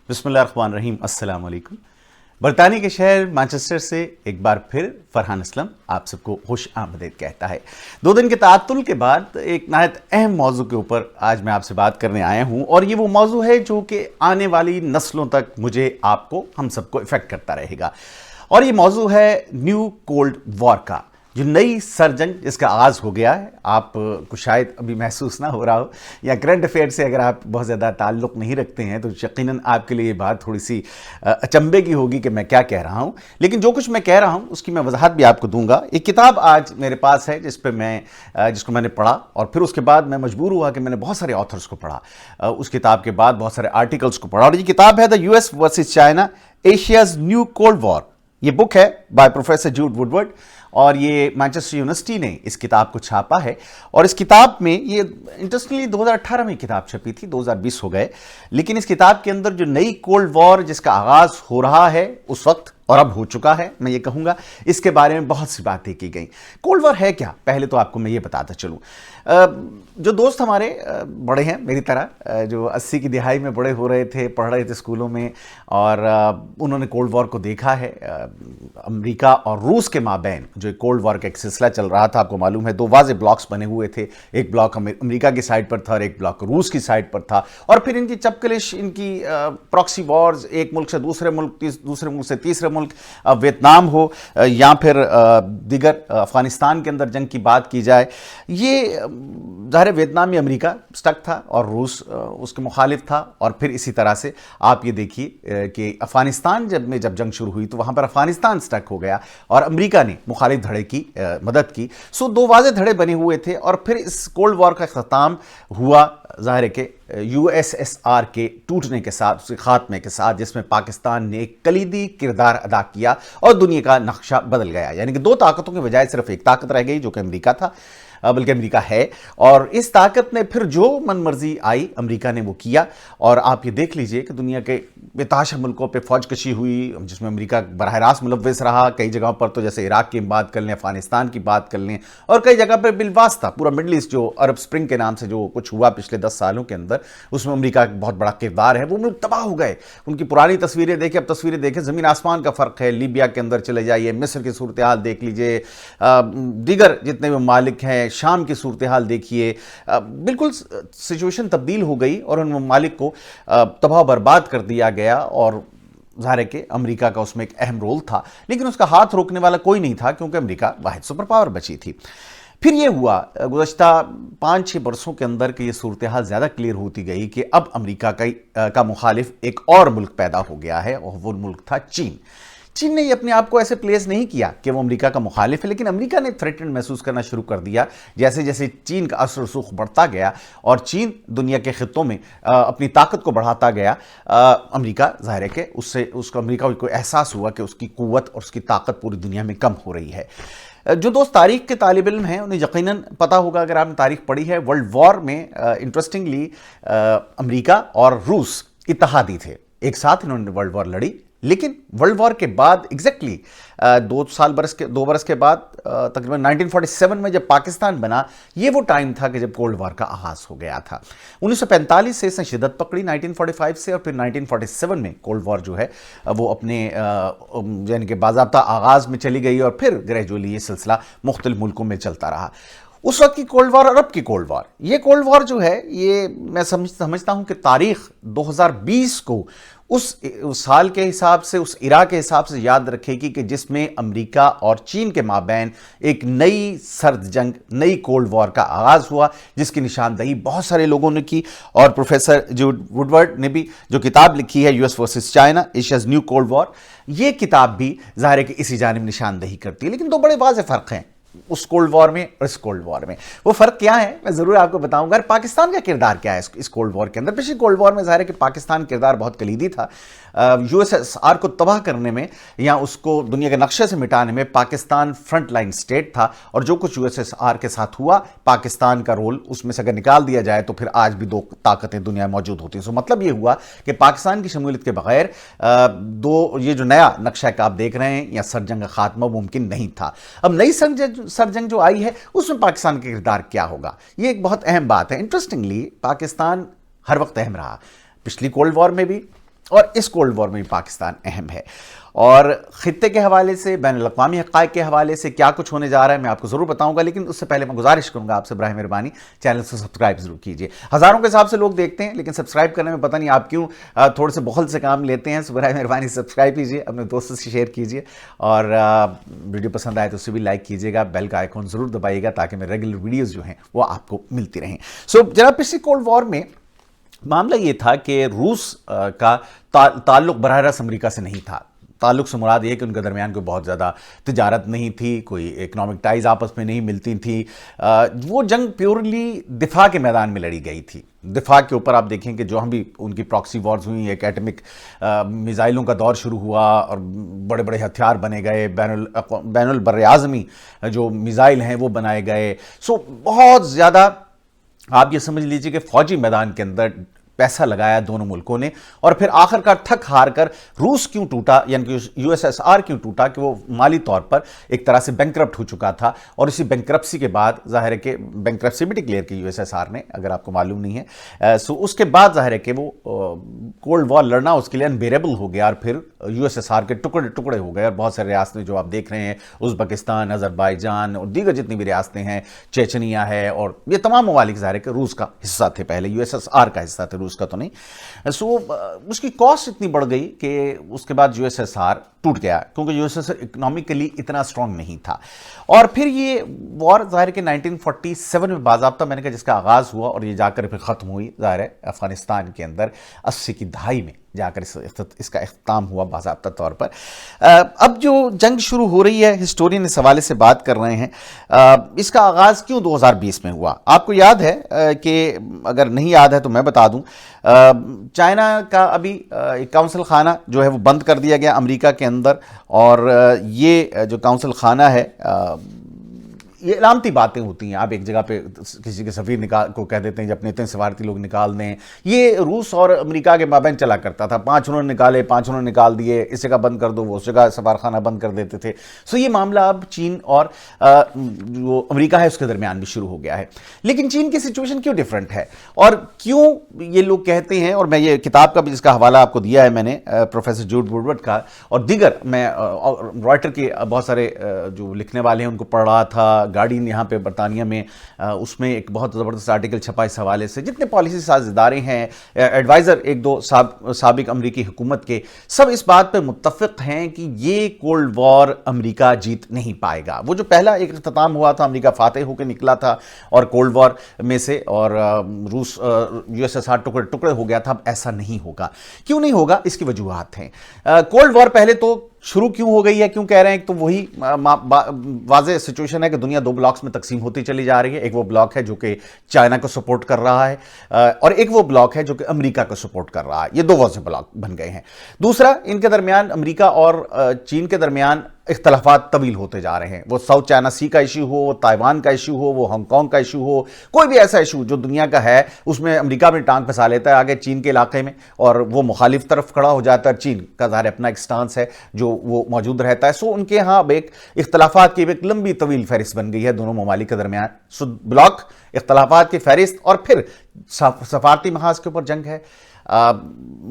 بسم اللہ الرحمن الرحیم۔ السلام علیکم۔ برطانیہ کے شہر مانچسٹر سے ایک بار پھر فرحان اسلم آپ سب کو خوش آمدید کہتا ہے۔ 2 دن کے تعطل کے بعد ایک نہایت اہم موضوع کے اوپر آج میں آپ سے بات کرنے آیا ہوں، اور یہ وہ موضوع ہے جو کہ آنے والی نسلوں تک مجھے، آپ کو، ہم سب کو افیکٹ کرتا رہے گا، اور یہ موضوع ہے نیو کولڈ وار کا، جو نئی سر جنگ جس کا آغاز ہو گیا ہے۔ آپ کو شاید ابھی محسوس نہ ہو رہا ہو، یا کرنٹ افیئر سے اگر آپ بہت زیادہ تعلق نہیں رکھتے ہیں تو یقیناً آپ کے لیے یہ بات تھوڑی سی اچنبھے کی ہوگی کہ میں کیا کہہ رہا ہوں، لیکن جو کچھ میں کہہ رہا ہوں اس کی میں وضاحت بھی آپ کو دوں گا۔ ایک کتاب آج میرے پاس ہے جس کو میں نے پڑھا، اور پھر اس کے بعد میں مجبور ہوا کہ میں نے بہت سارے آتھرز کو پڑھا، اس کتاب کے بعد بہت سارے آرٹیکلز کو پڑھا، اور یہ کتاب ہے دا US versus China Asia's new cold war. یہ بک ہے بائی پروفیسر جوڈ وڈورڈ، اور یہ مانچسٹر یونیورسٹی نے اس کتاب کو چھاپا ہے، اور اس کتاب میں یہ انٹرسٹنگلی 2018 میں کتاب چھپی تھی، 2020 ہو گئے، لیکن اس کتاب کے اندر جو نئی کولڈ وار جس کا آغاز ہو رہا ہے اس وقت، اور اب ہو چکا ہے، میں یہ کہوں گا اس کے بارے میں بہت سی باتیں کی گئیں۔ کولڈ وار ہے کیا؟ پہلے تو آپ کو میں یہ بتاتا چلوں۔ جو دوست ہمارے بڑے ہیں میری طرح، جو 80 کی دہائی میں بڑے ہو رہے تھے، پڑھ رہے تھے اسکولوں میں، اور انہوں نے کولڈ وار کو دیکھا ہے، امریکہ اور روس کے مابین جو کولڈ وار کا ایک سلسلہ چل رہا تھا، آپ کو معلوم ہے 2 واضح بلاکس بنے ہوئے تھے، ایک بلاک امریکہ کی سائڈ پر تھا اور ایک بلاک روس کی سائڈ پر تھا، اور پھر ان کی چپکلش، ان کی پراکسی وارز، ایک ملک سے دوسرے ملک، دوسرے ملک سے تیسرے ملک، ویتنام ہو یا پھر دیگر افغانستان کے اندر جنگ کی بات کی جائے، یہ ظاہر ویتنام میں امریکہ سٹک تھا اور روس اس کے مخالف تھا، اور پھر اسی طرح سے آپ یہ دیکھیے کہ افغانستان جب جنگ شروع ہوئی تو وہاں پر افغانستان سٹک ہو گیا اور امریکہ نے مخالف دھڑے کی مدد کی۔ سو 2 واضح دھڑے بنے ہوئے تھے، اور پھر اس کولڈ وار کا اختتام ہوا ظاہر ہے کہ USSR کے ٹوٹنے کے ساتھ، اس کے خاتمے کے ساتھ، جس میں پاکستان نے ایک کلیدی کردار ادا کیا اور دنیا کا نقشہ بدل گیا، یعنی کہ 2 طاقتوں کے بجائے صرف ایک طاقت رہ گئی جو کہ امریکہ تھا، بلکہ امریکہ ہے، اور اس طاقت نے پھر جو من مرضی آئی امریکہ نے وہ کیا، اور آپ یہ دیکھ لیجئے کہ دنیا کے بتحاشا ملکوں پہ فوج کشی ہوئی جس میں امریکہ براہ راست ملوث رہا، کئی جگہوں پر تو جیسے عراق کی بات کر لیں، افغانستان کی بات کر لیں، اور کئی جگہ پر بالواسطہ پورا مڈل ایسٹ جو عرب سپرنگ کے نام سے جو کچھ ہوا پچھلے 10 سالوں کے اندر، اس میں امریکہ کا بہت بڑا کردار ہے۔ وہ ملک تباہ ہو گئے، ان کی پرانی تصویریں دیکھیں، اب تصویریں دیکھیں، زمین آسمان کا فرق ہے۔ لیبیا کے اندر چلے جائیے، مصر کی صورتحال دیکھ لیجئے، دیگر جتنے بھی ممالک ہیں، شام کی صورتحال دیکھیے، بالکل سچویشن تبدیل ہو گئی اور ان ممالک کو تباہ و برباد کر دیا گیا، اور ظاہر ہے کہ امریکہ کا اس میں ایک اہم رول تھا، لیکن اس کا ہاتھ روکنے والا کوئی نہیں تھا کیونکہ امریکہ واحد سپر پاور بچی تھی۔ پھر یہ ہوا گزشتہ 5-6 برسوں کے اندر کہ یہ صورتحال زیادہ کلیئر ہوتی گئی کہ اب امریکہ کا مخالف ایک اور ملک پیدا ہو گیا ہے، اور وہ ملک تھا چین۔ چین نے اپنے آپ کو ایسے پلیس نہیں کیا کہ وہ امریکہ کا مخالف ہے، لیکن امریکہ نے تھریٹنڈ محسوس کرنا شروع کر دیا جیسے جیسے چین کا اثر و رسوخ بڑھتا گیا اور چین دنیا کے خطوں میں اپنی طاقت کو بڑھاتا گیا۔ امریکہ ظاہر ہے کہ اس کو امریکہ کو احساس ہوا کہ اس کی قوت اور اس کی طاقت پوری دنیا میں کم ہو رہی ہے۔ جو دوست تاریخ کے طالب علم ہیں انہیں یقیناً پتہ ہوگا، اگر آپ نے تاریخ پڑھی ہے، ورلڈ وار میں انٹرسٹنگلی امریکہ اور روس اتحادی تھے، ایک ساتھ انہوں نے ورلڈ وار لڑی، لیکن ورلڈ وار کے بعد ایگزیکٹلی 2 برس کے بعد تقریباً 1947 میں جب پاکستان بنا، یہ وہ ٹائم تھا کہ جب کولڈ وار کا آغاز ہو گیا تھا۔ 1945 سے اس نے شدت پکڑی، 1945 سے، اور پھر 1947 میں کولڈ وار جو ہے وہ اپنے یعنی کہ باضابطہ آغاز میں چلی گئی، اور پھر گریجولی یہ سلسلہ مختلف ملکوں میں چلتا رہا۔ اس وقت کی کولڈ وار اور اب کی کولڈ وار، یہ کولڈ وار جو ہے یہ میں سمجھتا ہوں کہ تاریخ 2020 کو اس سال کے حساب سے، اس ایرا کے حساب سے یاد رکھے گی کہ جس میں امریکہ اور چین کے مابین ایک نئی سرد جنگ، نئی کولڈ وار کا آغاز ہوا، جس کی نشاندہی بہت سارے لوگوں نے کی، اور پروفیسر جوڈ وڈورڈ نے بھی جو کتاب لکھی ہے US versus China Asia's new cold war, یہ کتاب بھی ظاہر ہے کہ اسی جانب نشاندہی کرتی ہے، لیکن 2 بڑے واضح فرق ہیں اس کولڈ وار میں اور اس کولڈ وار میں۔ وہ فرق کیا ہے میں ضرور آپ کو بتاؤں گا۔ پاکستان کا کردار کیا ہے اس کولڈ وار کے اندر؟ پچھلی کولڈ وار میں ظاہر ہے کہ پاکستان کردار بہت کلیدی تھا، USSR کو تباہ کرنے میں یا اس کو دنیا کے نقشے سے مٹانے میں پاکستان فرنٹ لائن سٹیٹ تھا، اور جو کچھ USSR کے ساتھ ہوا، پاکستان کا رول اس میں سے اگر نکال دیا جائے تو پھر آج بھی 2 طاقتیں دنیا میں موجود ہوتی ہیں۔ سو مطلب یہ ہوا کہ پاکستان کی شمولیت کے بغیر یہ جو نیا نقشہ کہ آپ دیکھ رہے ہیں یا سر جنگ کا خاتمہ ممکن نہیں تھا۔ اب نئی سر جنگ جو آئی ہے اس میں پاکستان کا کردار کیا ہوگا، یہ ایک بہت اہم بات ہے۔ انٹرسٹنگلی پاکستان ہر وقت اہم رہا، پچھلی کولڈ وار میں بھی اور اس کولڈ وار میں بھی پاکستان اہم ہے. اور خطے کے حوالے سے، بین الاقوامی حقائق کے حوالے سے کیا کچھ ہونے جا رہا ہے میں آپ کو ضرور بتاؤں گا، لیکن اس سے پہلے میں گزارش کروں گا آپ سے براہ مہربانی چینل کو سبسکرائب ضرور کیجئے. ہزاروں کے حساب سے لوگ دیکھتے ہیں لیکن سبسکرائب کرنے میں پتہ نہیں آپ کیوں تھوڑے سے بخل سے کام لیتے ہیں. براہ مہربانی سبسکرائب کیجئے، اپنے دوستوں سے شیئر کیجئے، اور ویڈیو پسند آئے تو اسے بھی لائک کیجئے گا، بیل کا آئیکن ضرور دبائیے گا تاکہ میرے ریگولر ویڈیوز جو ہیں وہ آپ کو ملتی رہیں. جناب پچھلی کولڈ وار میں معاملہ یہ تھا کہ روس کا تعلق براہ راست امریکہ سے نہیں تھا. تعلق سے مراد یہ کہ ان کے درمیان کوئی بہت زیادہ تجارت نہیں تھی، کوئی اکنامک ٹائز آپس میں نہیں ملتی تھی. وہ جنگ پیورلی دفاع کے میدان میں لڑی گئی تھی. دفاع کے اوپر آپ دیکھیں کہ جو ہم بھی ان کی پراکسی وارز ہوئی، ایک ایٹمک میزائلوں کا دور شروع ہوا اور بڑے بڑے ہتھیار بنے گئے، بین البر اعظمی جو میزائل ہیں وہ بنائے گئے. بہت زیادہ آپ یہ سمجھ لیجئے کہ فوجی میدان کے اندر پیسہ لگایا دونوں ملکوں نے، اور پھر آخر کار تھک ہار کر روس کیوں ٹوٹا، یعنی کہ یو ایس ایس آر کیوں ٹوٹا کہ وہ مالی طور پر ایک طرح سے بینکرپٹ ہو چکا تھا. اور اسی بینکرپسی کے بعد ظاہر ہے کہ بینکرپسی بھی ڈکلیئر کی یو ایس ایس آر نے، اگر آپ کو معلوم نہیں ہے. اس کے بعد ظاہر ہے کہ وہ کولڈ وار لڑنا اس کے لیے انبیریبل ہو گیا، اور پھر یو ایس ایس آر کے ٹکڑے ٹکڑے ہو گئے، اور بہت سارے ریاستیں جو آپ دیکھ رہے ہیں، ازبکستان، آذربائیجان اور دیگر جتنی بھی ریاستیں ہیں، چیچنیا ہے، اور یہ تمام ممالک ظاہر ہے کہ روس کا حصہ تھے، پہلے یو ایس ایس آر کا حصہ تھے، روس کا تو نہیں. اس کی کاسٹ اتنی بڑھ گئی کہ اس کے بعد یو ایس ایس آر ٹوٹ گیا، کیونکہ U S S R economically اتنا اسٹرانگ نہیں تھا. اور پھر یہ وار ظاہر کہ 1947 میں باضابطہ میں نے کہا جس کا آغاز ہوا اور یہ جا کر پھر ختم ہوئی ظاہر ہے افغانستان کے اندر 80 کی دہائی میں جا کر اس کا اختتام ہوا باضابطہ طور پر. اب جو جنگ شروع ہو رہی ہے، ہسٹورین اس حوالے سے بات کر رہے ہیں، اس کا آغاز کیوں 2020 میں ہوا؟ آپ کو یاد ہے کہ اگر نہیں یاد ہے تو میں بتا دوں، چائنا کا ابھی ایک کونسل خانہ جو ہے وہ بند کر دیا گیا امریکہ کے اندر، اور یہ جو کونسل خانہ ہے یہ علامتی باتیں ہوتی ہیں. آپ ایک جگہ پہ کسی کے سفیر کو کہہ دیتے ہیں جب اپنے اتنے سفارتی لوگ نکال دیں. یہ روس اور امریکہ کے مابین چلا کرتا تھا، 5 انہوں نے نکالے، 5 انہوں نے نکال دیے، اس جگہ بند کر دو، وہ اس جگہ سفارخانہ بند کر دیتے تھے. یہ معاملہ اب چین اور جو امریکہ ہے اس کے درمیان بھی شروع ہو گیا ہے. لیکن چین کی سچویشن کیوں ڈیفرنٹ ہے، اور کیوں یہ لوگ کہتے ہیں، اور میں یہ کتاب کا بھی جس کا حوالہ آپ کو دیا ہے میں نے، پروفیسر جوڈ ووڈورڈ کا، اور دیگر میں رائٹر کے بہت سارے جو لکھنے والے ہیں ان کو پڑھ رہا تھا. گارڈین یہاں پہ برطانیہ میں، اس میں ایک بہت زبردست آرٹیکل چھپا اس حوالے سے. جتنے پالیسی ساز ادارے ہیں، ایڈوائزر ایک دو سابق امریکی حکومت کے، سب اس بات پہ متفق ہیں کہ یہ کولڈ وار امریکہ جیت نہیں پائے گا. وہ جو پہلا ایک اختتام ہوا تھا، امریکہ فاتح ہو کے نکلا تھا اور کولڈ وار میں سے، اور روس یو ایس ایس آر ٹکڑے ٹکڑے ہو گیا تھا. اب ایسا نہیں ہوگا. کیوں نہیں ہوگا؟ اس کی وجوہات ہیں. کولڈ وار پہلے تو شروع کیوں ہو گئی ہے، کیوں کہہ رہے ہیں؟ تو وہی واضح سچویشن ہے کہ دنیا 2 بلاکس میں تقسیم ہوتی چلی جا رہی ہے. ایک وہ بلاک ہے جو کہ چائنا کو سپورٹ کر رہا ہے، اور ایک وہ بلاک ہے جو کہ امریکہ کو سپورٹ کر رہا ہے. یہ 2 واضح بلاک بن گئے ہیں. دوسرا، ان کے درمیان، امریکہ اور چین کے درمیان اختلافات طویل ہوتے جا رہے ہیں. وہ ساؤتھ چائنا سی کا ایشو ہو، وہ تائیوان کا ایشو ہو، وہ ہانگ کانگ کا ایشو ہو، کوئی بھی ایسا ایشو جو دنیا کا ہے اس میں امریکہ میں ٹانگ پھنسا لیتا ہے آگے چین کے علاقے میں، اور وہ مخالف طرف کھڑا ہو جاتا ہے. چین کا ظاہر اپنا ایک سٹانس ہے جو وہ موجود رہتا ہے. ان کے ہاں اب ایک اختلافات کی ایک لمبی طویل فہرست بن گئی ہے دونوں ممالک کے درمیان. بلاک، اختلافات کی فہرست، اور پھر سفارتی محاذ کے اوپر جنگ ہے،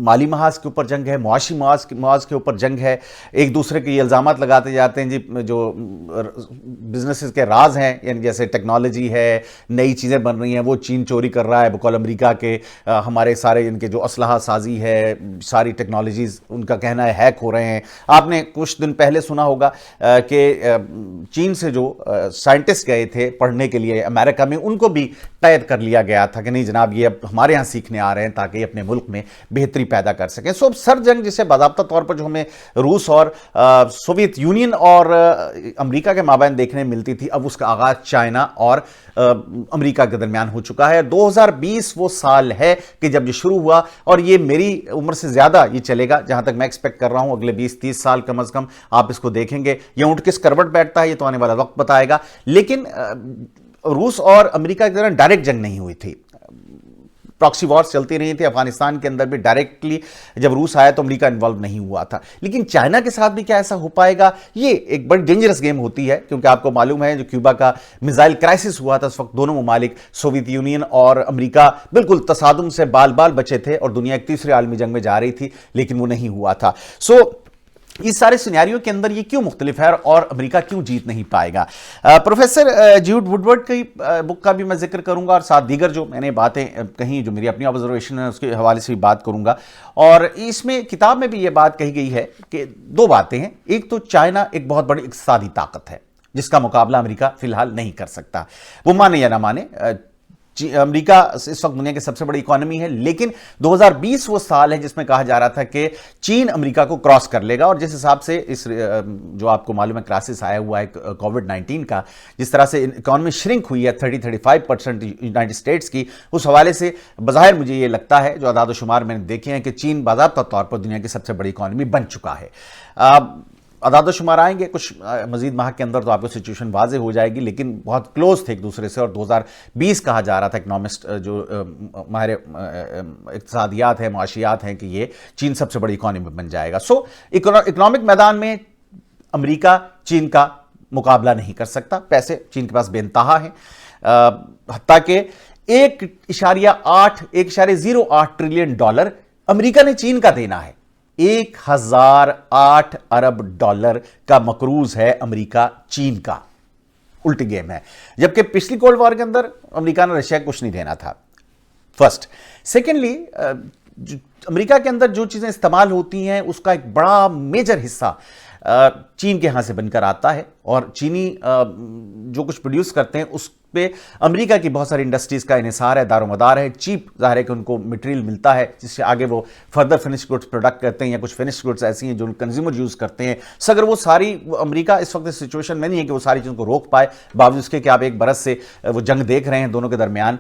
مالی محاذ کے اوپر جنگ ہے، معاشی محاذ کے اوپر جنگ ہے. ایک دوسرے کے یہ الزامات لگاتے جاتے ہیں جی جو بزنسز کے راز ہیں، یعنی جیسے ٹیکنالوجی ہے، نئی چیزیں بن رہی ہیں، وہ چین چوری کر رہا ہے بقول امریکہ کے. ہمارے سارے ان کے جو اسلحہ سازی ہے، ساری ٹیکنالوجیز ان کا کہنا ہے ہیک ہو رہے ہیں. آپ نے کچھ دن پہلے سنا ہوگا کہ چین سے جو سائنٹسٹ گئے تھے پڑھنے کے لیے امریکہ میں، ان کو بھی قید کر لیا گیا تھا کہ نہیں جناب یہ اب ہمارے ہاں سیکھنے آ رہے ہیں تاکہ یہ اپنے ملک میں بہتری پیدا کر سکیں. اب سر جنگ جسے باضابطہ طور پر جو ہمیں روس اور سوویت یونین اور امریکہ کے مابین دیکھنے ملتی تھی، اب اس کا آغاز چائنا اور امریکہ کے درمیان ہو چکا ہے. 2020 وہ سال ہے کہ جب یہ شروع ہوا، اور یہ میری عمر سے زیادہ یہ چلے گا، جہاں تک میں ایکسپیکٹ کر رہا ہوں اگلے 20-30 سال کم از کم آپ اس کو دیکھیں گے. یہ اونٹ کس کروٹ بیٹھتا ہے یہ تو آنے والا وقت بتائے گا. لیکن روس اور امریکہ کے درمیان ڈائریکٹ جنگ نہیں ہوئی تھی. پراکسی وارز چلتی رہی تھی افغانستان کے اندر بھی ڈائریکٹلی جب روس آیا تو امریکہ انوالو نہیں ہوا تھا. لیکن چائنا کے ساتھ بھی کیا ایسا ہو پائے گا؟ یہ ایک بڑی ڈینجرس گیم ہوتی ہے کیونکہ آپ کو معلوم ہے جو کیوبا کا میزائل کرائسس ہوا تھا اس وقت دونوں ممالک سوویت یونین اور امریکہ بالکل تصادم سے بال بال بچے تھے اور دنیا ایک تیسرے عالمی جنگ میں جا رہی تھی لیکن وہ نہیں ہوا تھا. اس سارے سینیریو کے اندر یہ کیوں مختلف ہے اور امریکہ کیوں جیت نہیں پائے گا؟ پروفیسر جیوڈ وڈورڈ کی بک کا بھی میں ذکر کروں گا اور ساتھ دیگر جو میں نے باتیں کہیں جو میری اپنی آبزرویشن ہے اس کے حوالے سے بھی بات کروں گا. اور اس میں کتاب میں بھی یہ بات کہی گئی ہے کہ دو باتیں ہیں. ایک تو چائنا ایک بہت بڑی اقتصادی طاقت ہے جس کا مقابلہ امریکہ فی الحال نہیں کر سکتا. وہ مانے یا نہ مانے امریکہ اس وقت دنیا کی سب سے بڑی اکانومی ہے لیکن 2020 وہ سال ہے جس میں کہا جا رہا تھا کہ چین امریکہ کو کراس کر لے گا. اور جس حساب سے اس جو آپ کو معلوم ہے کرائسس آیا ہوا ہے کووڈ-19 کا، جس طرح سے اکانومی شرنک ہوئی ہے 30-35% یونائٹڈ اسٹیٹس کی، اس حوالے سے بظاہر مجھے یہ لگتا ہے جو اعداد و شمار میں نے دیکھے ہیں کہ چین باضابطہ طور پر دنیا کی سب سے بڑی اکانومی بن چکا ہے. اعداد و شمار آئیں گے کچھ مزید ماہ کے اندر تو آپ کو سچویشن واضح ہو جائے گی، لیکن بہت کلوز تھے ایک دوسرے سے. اور 2020 کہا جا رہا تھا اکنامسٹ جو ماہر اقتصادیات ہیں معاشیات ہیں کہ یہ چین سب سے بڑی اکانومی بن جائے گا. اکنامک میدان میں امریکہ چین کا مقابلہ نہیں کر سکتا. پیسے چین کے پاس بے انتہا ہیں، حتیٰ کہ 1.08 ٹریلین ڈالر امریکہ نے چین کا دینا ہے. 1008 ارب ڈالر کا مقروض ہے امریکہ چین کا. الٹی گیم ہے. جبکہ پچھلی کولڈ وار کے اندر امریکہ نے رشیا کو کچھ نہیں دینا تھا. فرسٹ. سیکنڈلی امریکہ کے اندر جو چیزیں استعمال ہوتی ہیں اس کا ایک بڑا میجر حصہ چین کے ہاں سے بن کر آتا ہے اور چینی جو کچھ پروڈیوس کرتے ہیں اس پہ امریکہ کی بہت ساری انڈسٹریز کا انحصار ہے، دار و مدار ہے. چیپ ظاہر ہے کہ ان کو مٹیریل ملتا ہے جس سے آگے وہ فردر فنش گڈس پروڈکٹ کرتے ہیں یا کچھ فنش گڈس ایسی ہیں جو کنزیومر یوز کرتے ہیں. اگر وہ ساری امریکہ اس وقت سچویشن میں نہیں ہے کہ وہ ساری چیزوں کو روک پائے، باوجود اس کے کہ آپ ایک برس سے وہ جنگ دیکھ رہے ہیں دونوں کے درمیان،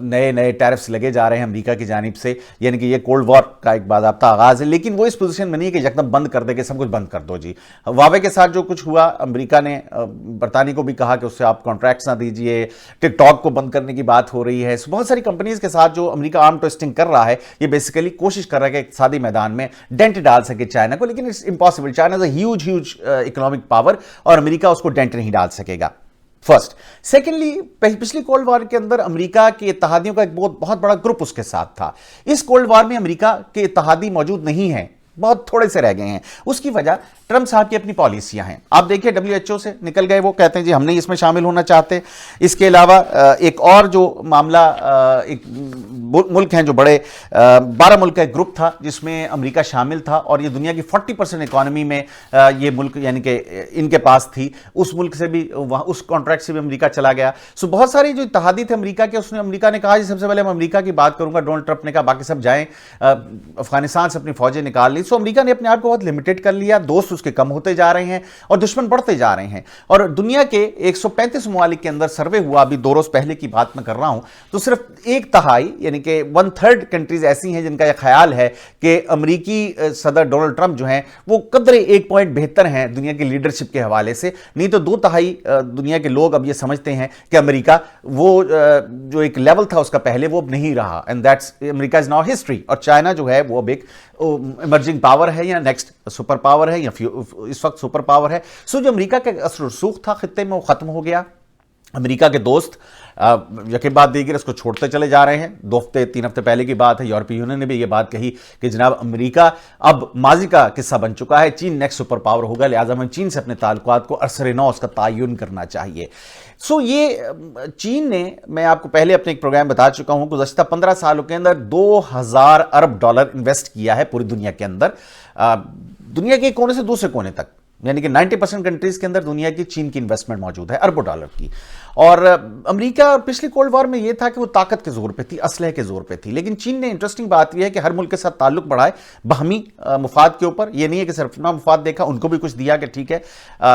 نئے نئے ٹیرفس لگے جا رہے ہیں امریکہ کی جانب سے، یعنی کہ یہ کولڈ وار کا ایک باضابطہ آغاز ہے. لیکن وہ اس پوزیشن میں نہیں ہے کہ یکدم بند کر دے کہ سب کچھ بند کر دو. جی ہواوے کے ساتھ جو کچھ ہوا، امریکہ نے برطانیہ کو بھی کہا کہ اس سے آپ کانٹریکٹس نہ دیجئے. ٹک ٹاک کو بند کرنے کی بات ہو رہی ہے. بہت ساری کمپنیز کے ساتھ جو امریکہ آرم ٹویسٹنگ کر رہا ہے، یہ بیسیکلی کوشش کر رہا ہے کہ اقتصادی میدان میں ڈینٹ ڈال سکے چائنا کو، لیکن it's impossible. China is a huge economic power اور امریکہ اس کو ڈینٹ نہیں ڈال سکے گا. فرسٹ. سیکنڈلی پچھلی کولڈ وار کے اندر امریکہ کے اتحادیوں کا ایک بہت بڑا گروپ اس کے ساتھ تھا. اس کولڈ وار میں امریکہ کے اتحادی موجود نہیں ہیں، بہت تھوڑے سے رہ گئے ہیں. اس کی وجہ ٹرمپ صاحب کی اپنی پالیسیاں ہیں. آپ دیکھیں WHO سے نکل گئے، وہ کہتے ہیں جی ہم نہیں اس میں شامل ہونا چاہتے. اس کے علاوہ ایک اور جو معاملہ، ایک ملک ہیں جو بڑے 12 ملک کا ایک گروپ تھا جس میں امریکہ شامل تھا اور یہ دنیا کی 40% اکانومی میں یہ ملک یعنی کہ ان کے پاس تھی. اس ملک سے بھی اس کانٹریکٹ سے بھی امریکہ چلا گیا. بہت ساری جو اتحادی تھے امریکہ کے، امریکہ نے کہا جی سب سے پہلے ہم امریکہ کی بات کروں گا. ڈونلڈ ٹرمپ نے کہا باقی سب جائیں افغانستان سے اپنی فوجیں نکال لی. امریکہ نے اپنے آپ کو بہت لمیٹڈ کر لیا. دوست اس کے کم ہوتے جا رہے ہیں اور دشمن بڑھتے جا رہے ہیں. اور دنیا کے 135 ممالک کے اندر سروے ہوا، ابھی 2 روز پہلے کی بات میں کر رہا ہوں، تو صرف 1/3 یعنی کہ 1/3 کنٹریز ایسی ہیں جن کا یہ خیال ہے کہ امریکی صدر ڈونلڈ ٹرمپ جو ہیں وہ قدرے 1 پوائنٹ بہتر ہیں دنیا کی لیڈرشپ کے حوالے سے. نہیں تو 2/3 دنیا کے لوگ اب یہ سمجھتے ہیں کہ امریکہ وہ جو ایک لیول تھا اس کا پہلے وہ اب نہیں رہا. And that's America is now history. اور چائنا جو ہے وہ اب ایک ایمرجنگ پاور ہے یا نیکسٹ سپر پاور ہے یا اس وقت سپر پاور ہے. جو امریکہ کا اثر و رسوخ تھا خطے میں وہ ختم ہو گیا. امریکہ کے دوست یقین بات دیگر اس کو چھوڑتے چلے جا رہے ہیں. 2-3 ہفتے پہلے کی بات ہے، یورپی یونین نے بھی یہ بات کہی کہ جناب امریکہ اب ماضی کا قصہ بن چکا ہے، چین نیکسٹ سپر پاور ہوگا، لہٰذا ہمیں چین سے اپنے تعلقات کو عرصر نو اس کا تعین کرنا چاہیے. یہ چین نے، میں آپ کو پہلے اپنے ایک پروگرام بتا چکا ہوں، گزشتہ 15 سالوں کے اندر 2000 ارب ڈالر انویسٹ کیا ہے پوری دنیا کے اندر، دنیا کے کونے سے دوسرے کونے تک. یعنی کہ 90% کنٹریز کے اندر دنیا کی چین کی انویسٹمنٹ موجود ہے، اربوں ڈالر کی. اور امریکہ پچھلی کولڈ وار میں یہ تھا کہ وہ طاقت کے زور پہ تھی، اسلحے کے زور پہ تھی. لیکن چین نے انٹرسٹنگ بات یہ ہے کہ ہر ملک کے ساتھ تعلق بڑھائے باہمی مفاد کے اوپر. یہ نہیں ہے کہ صرف اپنا مفاد دیکھا، ان کو بھی کچھ دیا کہ ٹھیک ہے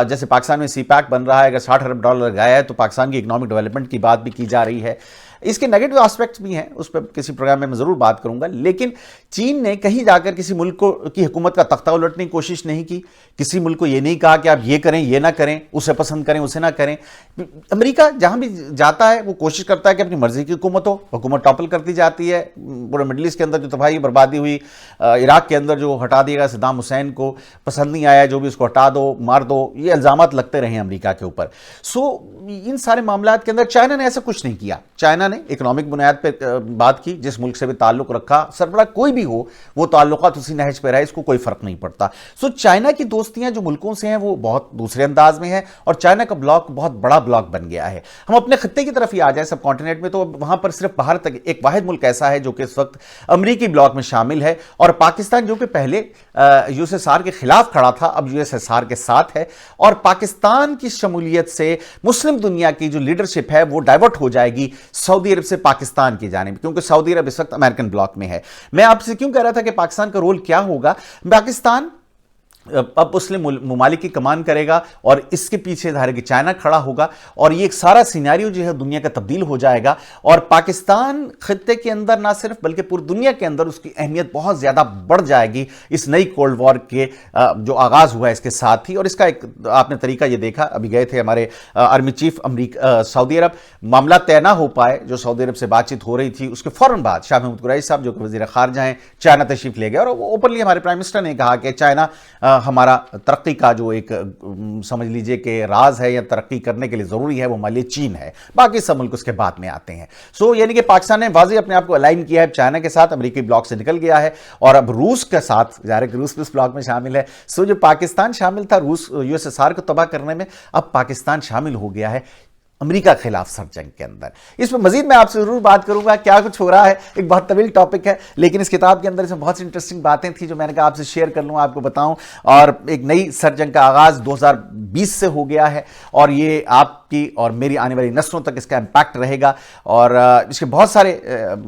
جیسے پاکستان میں سی پیک بن رہا ہے، اگر 60 ارب ڈالر گیا ہے تو پاکستان کی اکنامک ڈیولپمنٹ کی بات بھی کی جا رہی ہے. اس کے نیگیٹو آسپیکٹس بھی ہیں، اس پہ کسی پروگرام میں ضرور بات کروں گا، لیکن چین نے کہیں جا کر کسی ملک کی حکومت کا تختہ الٹنے کی کوشش نہیں کی، کسی ملک کو یہ نہیں کہا کہ آپ یہ کریں یہ نہ کریں، اسے پسند کریں اسے نہ کریں۔ امریکہ جہاں بھی جاتا ہے وہ کوشش کرتا ہے کہ اپنی مرضی کی حکومت ہو، حکومت ٹاپل کرتی جاتی ہے۔ پورے مڈل ایسٹ کے اندر جو تباہی بربادی ہوئی، عراق کے اندر جو ہٹا دیا گیا صدام حسین کو پسند نہیں آیا، جو بھی اس کو ہٹا دو مار دو، یہ الزامات لگتے رہے ہیں امریکہ کے اوپر۔ سو ان سارے معاملات کے اندر چائنا نے ایسا کچھ نہیں کیا، چائنا نے اکنامک بنیاد پہ بات کی، جس ملک سے بھی تعلق رکھا، سربراہ کوئی بھی ہو وہ تعلقات اسی نہج پہ رہے، اس کو کوئی فرق نہیں پڑتا۔ سو چائنا کی دوستیاں جو ملکوں سے ہیں وہ بہت دوسرے انداز میں ہیں، اور چائنا کا بلاک بہت بڑا بلاک بن گیا ہے۔ ہم اپنے خطے کی طرف ہی آ جائیں، سب کانٹیننٹ میں، تو وہاں پر صرف باہر تک ایک واحد ملک ایسا ہے جو کہ اس وقت امریکی بلاک میں شامل ہے، اور پاکستان جو کہ پہلے یو ایس ایس آر کے خلاف کھڑا تھا اب یو ایس ایس آر کے ساتھ ہے، اور پاکستان کی شمولیت سے مسلم دنیا کی جو لیڈرشپ ہے وہ ڈائیورٹ ہو جائے گی سعودی عرب سے پاکستان کی جانب، کیونکہ سعودی عرب اس وقت امریکن بلاک میں ہے۔ میں آپ سے کیوں کہہ رہا تھا کہ پاکستان کا رول کیا ہوگا؟ پاکستان اب مسلم ممالک کی کمان کرے گا، اور اس کے پیچھے ظاہر ہے کہ چائنا کھڑا ہوگا، اور یہ ایک سارا سیناریو جو ہے دنیا کا تبدیل ہو جائے گا، اور پاکستان خطے کے اندر نہ صرف بلکہ پوری دنیا کے اندر اس کی اہمیت بہت زیادہ بڑھ جائے گی اس نئی کولڈ وار کے جو آغاز ہوا ہے اس کے ساتھ ہی۔ اور اس کا ایک آپ نے طریقہ یہ دیکھا، ابھی گئے تھے ہمارے آرمی چیف سعودی عرب، معاملہ طے نہ ہو پائے، جو سعودی عرب سے بات چیت ہو رہی تھی اس کے فوراً بعد شاہ محمود قریشی صاحب جو کہ وزیر خارجہ ہیں چائنا تشریف لے گئے، اور اوپنلی ہمارے پرائم منسٹر نے کہا کہ چائنا ہمارا ترقی کا جو ایک سمجھ لیجئے کہ راز ہے یا ترقی کرنے کے لیے ضروری ہے وہ ہمارے لیے چین ہے، باقی سب ملک اس کے بعد میں آتے ہیں۔ سو یعنی کہ پاکستان نے واضح اپنے آپ کو الائن کیا ہے چائنا کے ساتھ، امریکی بلاک سے نکل گیا ہے، اور اب روس کے ساتھ، ظاہر ہے کہ روس بھی اس بلاک میں شامل ہے۔ سو جو پاکستان شامل تھا روس یو ایس ایس آر کو تباہ کرنے میں، اب پاکستان شامل ہو گیا ہے امریکہ کے خلاف سر جنگ کے اندر۔ اس میں مزید میں آپ سے ضرور بات کروں گا، کیا کچھ ہو رہا ہے، ایک بہت طویل ٹاپک ہے، لیکن اس کتاب کے اندر اس میں بہت سی انٹرسٹنگ باتیں تھیں جو میں نے کہا آپ سے شیئر کر لوں، آپ کو بتاؤں، اور ایک نئی سر جنگ کا آغاز 2020 سے ہو گیا ہے، اور یہ آپ کی اور میری آنے والی نسلوں تک اس کا امپیکٹ رہے گا، اور اس کے بہت سارے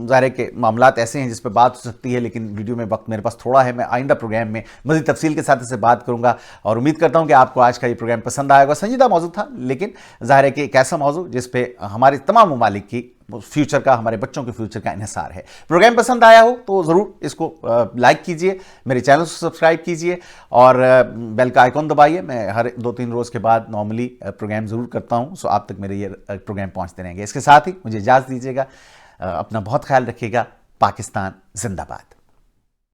ظاہر ہے کہ معاملات ایسے ہیں جس پہ بات ہو سکتی ہے، لیکن ویڈیو میں وقت میرے پاس تھوڑا ہے، میں آئندہ پروگرام میں مزید تفصیل کے ساتھ اس سے بات کروں گا، اور امید کرتا ہوں کہ آپ کو آج کا یہ پروگرام پسند آئے گا۔ سنجیدہ موضوع تھا، لیکن ظاہر ہے کہ ایک ایسا موضوع جس پہ ہمارے تمام ممالک کی فیوچر کا، ہمارے بچوں کے فیوچر کا انحصار ہے۔ پروگرام پسند آیا ہو تو ضرور اس کو لائک کیجئے، میرے چینل کو سبسکرائب کیجئے، اور بیل کا آئیکن دبائیے۔ میں ہر 2-3 روز کے بعد نارملی پروگرام ضرور کرتا ہوں، سو آپ تک میرے یہ پروگرام پہنچتے رہیں گے۔ اس کے ساتھ ہی مجھے اجازت دیجیے گا، اپنا بہت خیال رکھیے گا۔ پاکستان زندہ باد۔